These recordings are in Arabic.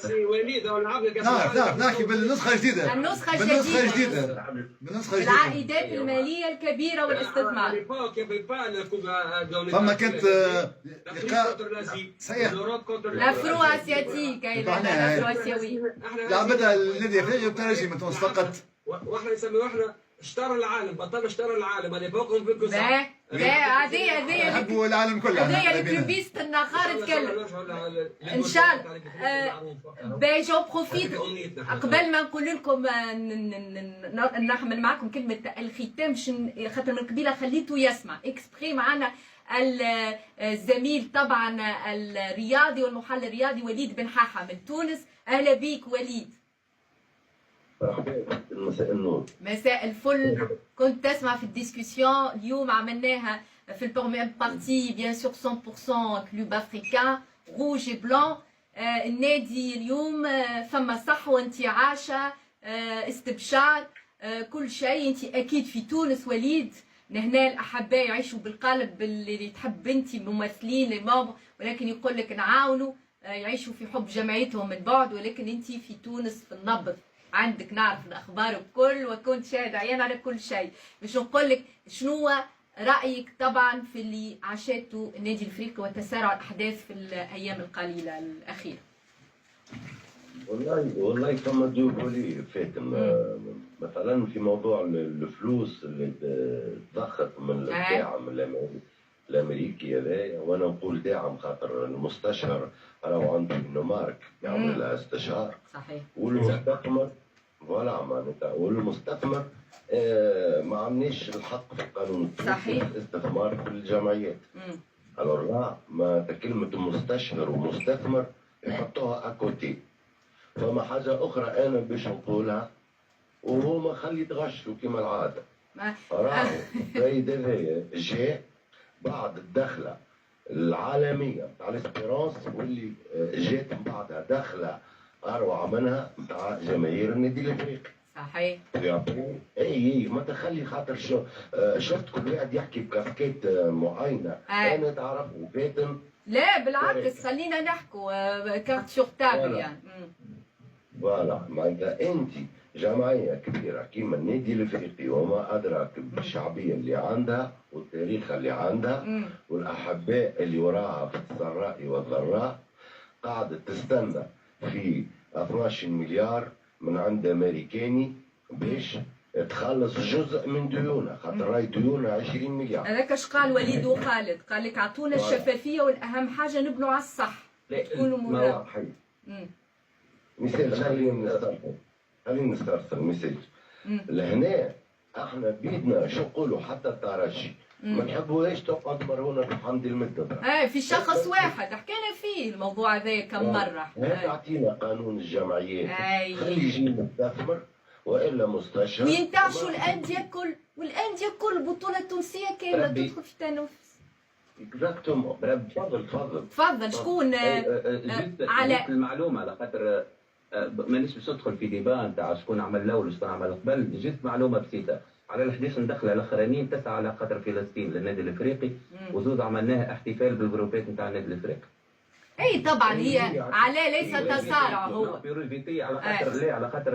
سي وليد او العقل نعرف نحكي بالنسخه الجديده. بالنسخه الجديده العائدات الماليه الكبيره والاستثمار. فما كانت صحيح لافرو اسياتيك لافرو اسيوي لعبتها النادي الافريقي بترجمه تونس فقط. واحنا نسميو احنا اشترى العالم، بطل اشترى العالم اللي فوقهم في الكوسه. لا هذه يحبوا العالم كله. هذه الكلوبيست النخار تكلم ان شاء الله. باهي جو بروفيت قبل ما نقول لكم نحمل معكم كلمه الختام خاطر من قبيله خليته يسمع اكسبري معنا الزميل طبعا الرياضي والمحلل الرياضي وليد بن حاحه من تونس. اهلا بيك وليد. مساء النور. مساء الفل. كنت تسمع في الديسكسيون اليوم عملناها في البروميير بارتي بيان سور 100% كلوب افريكان روج اي بلون. النادي اليوم فما صحوه انتعاشه استبشار كل شيء. انت اكيد في تونس وليد هنا الاحباء يعيشوا بالقلب اللي تحب انت ممثلين لي مامبر، ولكن يقول لك نعاونوا يعيشوا في حب جمعيتهم من بعد، ولكن انت في تونس في النبض عندك نعرف الاخبار الكل وكنت شاهد عيان على كل شيء. باش نقول لك شنو رايك طبعا في اللي عاشته النادي الافريقي وتسارع الاحداث في الايام القليله الاخيره. والله كما تقولي فاتن مثلا في موضوع الفلوس اللي تضخت من الداعم الامريكي هذايا، وانا نقول داعم خاطر المستشار راهو عنده نمارك يعمل لها استشار. صحيح. والمستثمر فوالا معناتها والمستثمر ما عندناش الحق في القانون صحيح الاستثمار في الجمعيات. الوغ ما كلمة مستشار ومستثمر يحطوها اكوتي. فما حاجة أخرى أنا باش نقولها وهما خلي يتغشوا كما العادة. راهو السيد هذايا جاء بعد الدخلة العالمية نتاع الاسبيرونس واللي جات من بعدها دخلة أروع منها نتاع جماهير النادي الأفريقي. صحيح. اي ما تخلي خاطر شفت كل واحد يحكي بكاسكيت معينة. أنا تعرف فاتن. لا بالعكس خلينا نحكوا كارت سور تابل يعني. فوالا معناتها انت جمعيه كبيره كيما النادي الافريقي وما ادراك بالشعبيه اللي عندها والتاريخ اللي عندها والاحباء اللي وراها في السراء والضراء، قاعده تستنى في 12 مليار من عند امريكاني باش تخلص جزء من ديونها، خاطر راهي ديونها 20 مليار. هذاك اش قال وليد وخالد، قال لك اعطونا الشفافيه والاهم حاجه نبنوا على الصح. تكونوا مراقبين. مثال خلينا نسترسل مثال. لهنا احنا بيدنا شو نقولوا حتى الترجي ما نحبوهاش تقعد مرهونه بحمد المدة. في شخص واحد حكينا فيه الموضوع هذا كم مره. تعطينا قانون الجمعيات خلي يجي مستثمر والا مستشار وينتعشوا الانديه الكل، والانديه الكل البطوله التونسيه كامله تدخل في التنافس. اكزاكتومون. تفضل شكون على المعلومه على خاطر مانيش باش ندخل في ديبان نتاع شكون عمل الاول وشكون عمل قبل. جيت معلومه بسيطه على ال 11 ندخله الاخرانيين 9 على خاطر فلسطين للنادي الافريقي وزوز عملناها احتفال بالجروبات نتاع النادي الافريقي. اي طبعا هي على ليس تسارع هو بيروفيتي على خاطر ليه على خاطر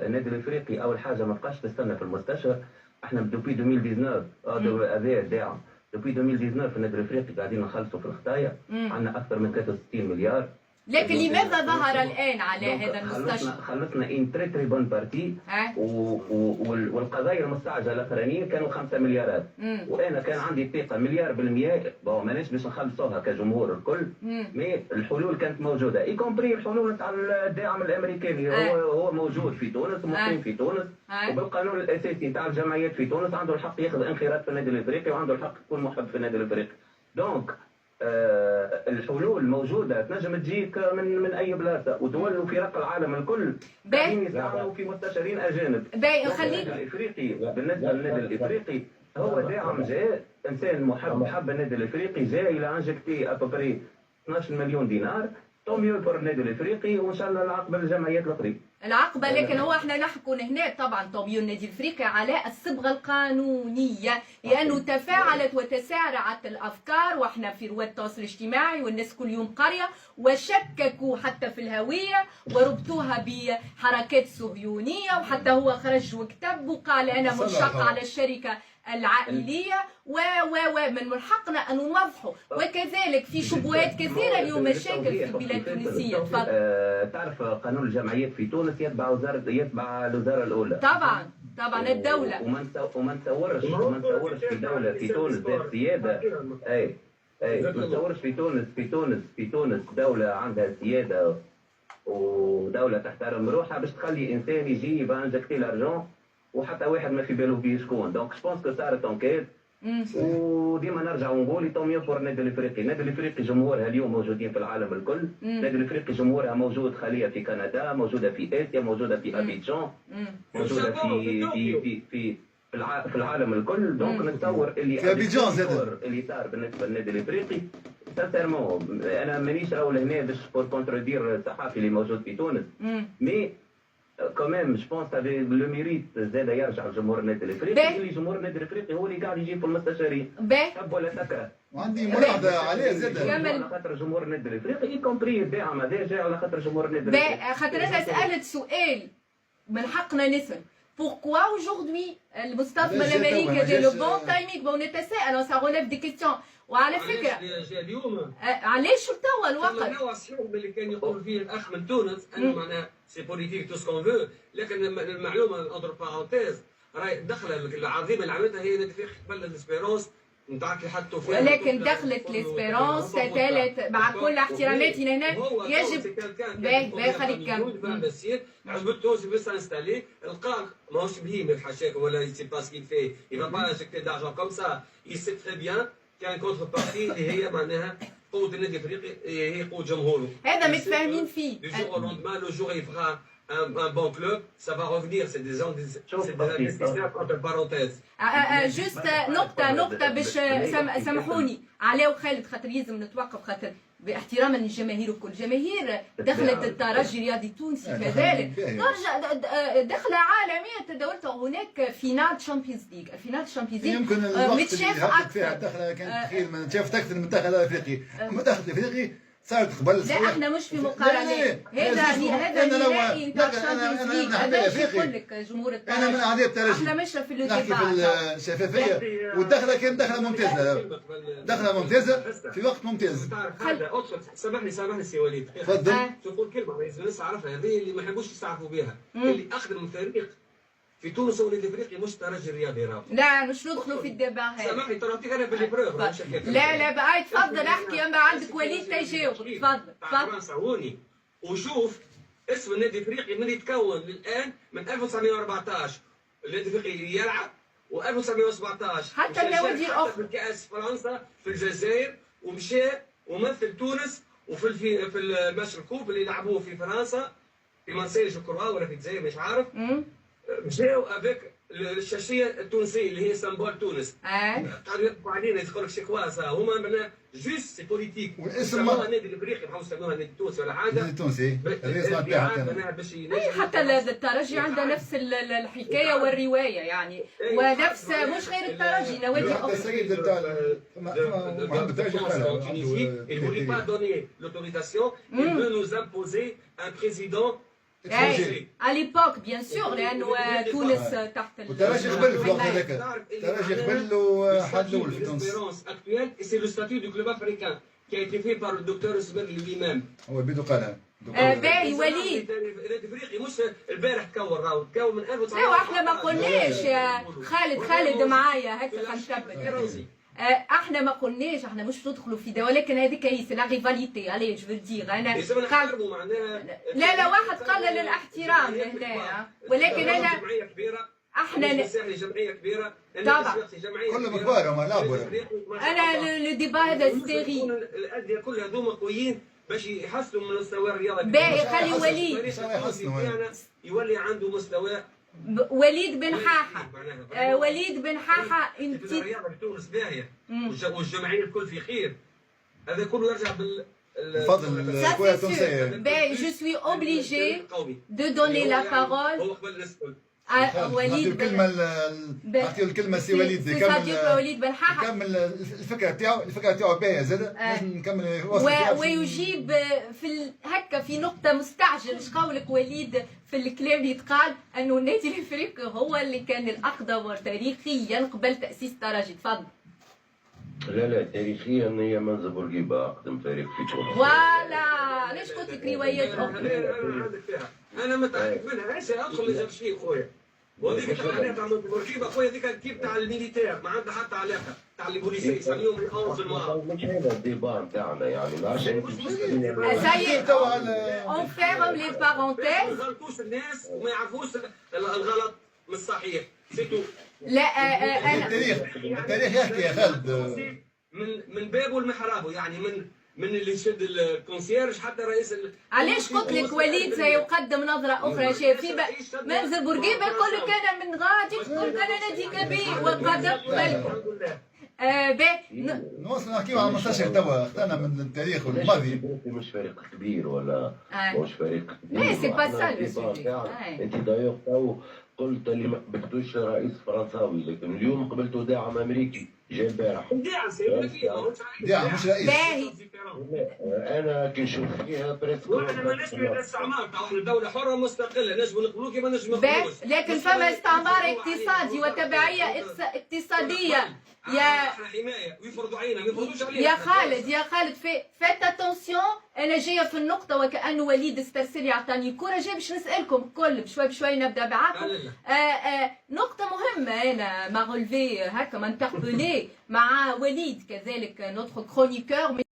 النادي الافريقي اول حاجه ما بقاش تستنى في المستشفى. احنا دوبي 2019 هذا الداعم دوبي 2019 في النادي الافريقي قاعدين نخلصوا في الخطايا. عندنا اكثر من 63 مليار. لكن لماذا ظهر الان على هذا المستشفى؟ خلصنا ان تري تري بون بارتي والقضايا المستعجله الاخرانيين كانوا 5 مليارات. وانا كان عندي ثقه مليار بالمية ماناش باش نخلصوها كجمهور الكل. مي الحلول كانت موجوده اي كومبري الحلول تاع الداعم الامريكاني. هو موجود في تونس ومقيم في تونس وبالقانون الاساسي تاع الجمعيات في تونس عنده الحق ياخذ انخراط في النادي الافريقي وعنده الحق يكون محب في النادي الافريقي. دونك الحلول موجوده تنجم تجيك من اي بلاصه ودول وفرق العالم الكل قاعدين يستعملوا في مستشارين اجانب. خليك الافريقي بالنسبه للنادي الافريقي هو داعم جاء انسان محب النادي الافريقي جاء الى انجكتي ابوبري 12 مليون دينار. طوميو بور النادي الافريقي وان شاء الله العقبه للجمعيات الاخرين. العقبه. لكن هو احنا نحكوا هنا طبعا طبيعي النادي الافريقي على الصبغه القانونيه، لانه تفاعلت وتسارعت الافكار، واحنا في رواد التواصل الاجتماعي والناس كل يوم قريه، وشككوا حتى في الهويه وربطوها بحركات صهيونيه، وحتى هو خرج وكتب وقال انا منشق على الشركه العائليه ومن حقنا ان نوضحوا. وكذلك في شبهات كثيره اليوم، مشاكل في البلاد التونسيه. تفضل. تعرف قانون الجمعيات في تونس يتبع الوزاره الاولى. طبعا الدوله. وما نتصورش في دوله في تونس ذات سياده. اي ما نتصورش في تونس دوله عندها سياده ودوله تحترم روحها باش تخلي انسان يجي يبقى انجكتي لارجون وحتى واحد ما في باله بيه شكون. دونك جو بونس كو صارت انكيت. وديما نرجع ونقول طوميو بور النادي الافريقي. النادي الافريقي جمهورها اليوم موجودين في العالم الكل. النادي الافريقي جمهورها موجود خليه في كندا، موجوده في اسيا، موجوده في ابيجان، موجوده في العالم الكل. دونك نتصور اللي في ابيجان اللي صار بالنسبه للنادي الافريقي سانسيرمون انا مانيش راهو لهنا باش بور كونتردير الصحافي اللي موجود في تونس، مي كمان جو بونس افي لو ميريت زاد يرجع لجمهور النادي الافريقي، اللي جمهور النادي الافريقي هو اللي قاعد يجيب في المستشارين حب ولا تكره. وعندي ملاحظه عليه زاد على خاطر جمهور النادي الافريقي يكومبري الداعم هذا جاي على خاطر جمهور النادي الافريقي. خاطر انا سالت سؤال من حقنا نسال pourquoi aujourd'hui المستثمر الامريكي دير لو بون تايمينغ. بون نتساءل وسا روليف دي كيستيون. وعلى فكره اليوم علاش توا الوقت النوع صحيح اللي كان يقول فيه الاخ من تونس انه معناها سي بوليتيك تو سكون فو، لكن المعلومه اندر بارونتيز راهي الدخله العظيمه اللي عملتها هي نادي قبل الاسبيرونس نتاعك اللي حطوا فيها. لكن دخلت الاسبيرونس ثالث مع كل احتراماتي هنا يجب باهي خليك كمل. عجبت تونسي بس انستالي القاق ماهوش بهيم الحشاك ولا سي با سكيل في يبقى با انجكتي دارجون كوم سا يسي تري بيان كان كونتر بارتي اللي هي معناها قوه النادي الافريقي هي قوه جمهوره. هذا متفاهمين فيه. Du jour au lendemain, le jour où il fera un bon club, ça va revenir. C'est des investisseurs entre parenthèses. جوست نقطة باش سامحوني علاء وخالد خاطر يلزم نتوقف خاطر باحتراما للجماهير الكل. الجماهير دخلت الترجي الرياضي التونسي كذلك دخلة عالمية تداولت هناك فينال تشامبيونز ليج. الفينال تشامبيونز ليج يمكن الوقت اللي هبط فيها الدخلة كانت تخيل من شافت أكثر من المنتخب الأفريقي. المنتخب الأفريقي صارت قبل لا احنا مش في مقارنة. هذا نهائي نتاع الشامبيونز ليج. هذا يقول لك جمهور الترجي. أنا من أعداء الترجي. احنا مش في نحكي في الشفافية والدخلة كانت دخلة ممتازة. دخلة ممتازة في وقت ممتاز. سامحني سي وليد. تفضل. تقول كلمة الناس عارفها هذه اللي ما يحبوش يستعرفوا بها. اللي أخدم الفريق في تونس هو النادي الافريقي مش ترجي الرياضي راهو. لا مش ندخلوا في الدبا هذا. سامحني ترى نعطيك انا بالبروف. لا بقى تفضل احكي اما عندك وليد تيجاوب. تفضل فرنسا هوني وشوف اسم النادي الافريقي من يتكون للان من 1914 النادي الافريقي يلعب و1917 حتى النوادي الاخرى في كاس فرنسا في الجزائر ومشى ومثل تونس وفي الماتش الكوب اللي لعبوه في فرنسا في مارسيل جو كروا ولا في الجزائر مش عارف. مشاو افيك الشاشيه التونسيه اللي هي سامبول تونس. قاعدين يطبقوا علينا يقول لك شي كواسا هما معناها جوست سي بوليتيك. والاسم النادي الافريقي بحاول يسموها النادي التونسي ولا حاجه. النادي التونسي حتى الترجي عنده نفس الحكايه والروايه يعني ونفس مش غير الترجي نوادي اخرى. السيد تاع محمد الترجي قال il voulait pas donner l'autorisation, il veut nous imposer un président. à l'époque bien sûr لانه تونس تحت الترجي قبل في الوقت هذاك. الترجي قبل وحد الاول في تونس. C'est le statut du club africain qui a été fait par le docteur Zberli lui-même. هو بيدو قالها. باهي وليد. النادي الافريقي مش البارح تكون راهو تكون من 1900. لا احنا ما قلناش يا خالد معايا هكا خنثبت. احنا ما قلناش احنا مش ندخلوا في ده ولكن هذيك هي لا ريفاليتي عليه جو دير انا لا واحد قال للاحترام لهنا ولكن انا احنا جمعيه كبيره طبعا كلهم كبار هم لعبوا. انا لو ديبا هذا ستيري الانديه كلها هذوما قويين باش يحسنوا من مستوى الرياضه. باهي خلي وليد يولي عنده مستوى. وليد بن حاحة وليد بن حاحة انت الرياضه في تونس باهيه والجماهير الكل في خير. هذا كله يرجع بفضل الكرة التونسية. Ben, je suis obligée de donner la parole هو قبل الناس الكل. à Walid. نعطيو الكلمة سي وليد يكمل الفكرة تاعو باهية زاد لازم نكمل ويجيب في هكا في نقطة مستعجل. ايش قولك وليد في الكلام اللي يتقال انه النادي الافريقي هو اللي كان الاقدم تاريخيا قبل تأسيس الترجي؟ تفضل. لا تاريخيا هي منذ بورقيبة أقدم فريق في تونس. فوالا علاش قلت لك روايات أخرى؟ أنا متأكد منها. ايش أدخل لجرشي خويا. وهذيك التقنية تاع بورقيبة خويا هذيك الكيب تاع الميليتير ما عندها حتى علاقة تاع البوليسية يسميهم الأونز نوار. مش هذا الديبا نتاعنا يعني ما عرفتش. Ça y est, on ferme les parenthèses. ما يغلطوش الناس وما يعرفوش الغلط من الصحيح. سيتو. لا أنا التاريخ يحكي يا خالد من بابه لمحرابه يعني من اللي يشد الكونسيرج حتى رئيس علاش قلت لك وليد سيقدم نظرة أخرى شيء في منزل بورقيبة يقول لك أنا من غادي قلت أنا نادي كبير وقدمت نوصل نحكيو على المنتشر توا اخترنا من التاريخ والماضي. مش فريق كبير ولا مش فريق كبير. لا سي با سا انت دايوغ تو قلت اللي ما قبلتوش رئيس فرنساوي لكن اليوم قبلته داعم امريكي جاي البارح. داعم مش رئيس. انا كي نشوف فيها بريسك. واحنا ما نجمش الاستعمار تاعنا دوله حره مستقله نجموا نقبلوه كيما نجموا نقبلوش. لكن فما استعمار اقتصادي وتبعيه اقتصاديه. يا حمايه ويفرضوا علينا ما يفرضوش علينا. يا خالد فيت اتونسيون. انا جايه في النقطه وكانه وليد استرسل يعطاني الكره جاي باش نسالكم الكل بشوي بشوي نبدا معاكم. نقطه مهمه انا ما رولفي هكا ما انتربلي مع وليد كذلك نوتخ كرونيكور.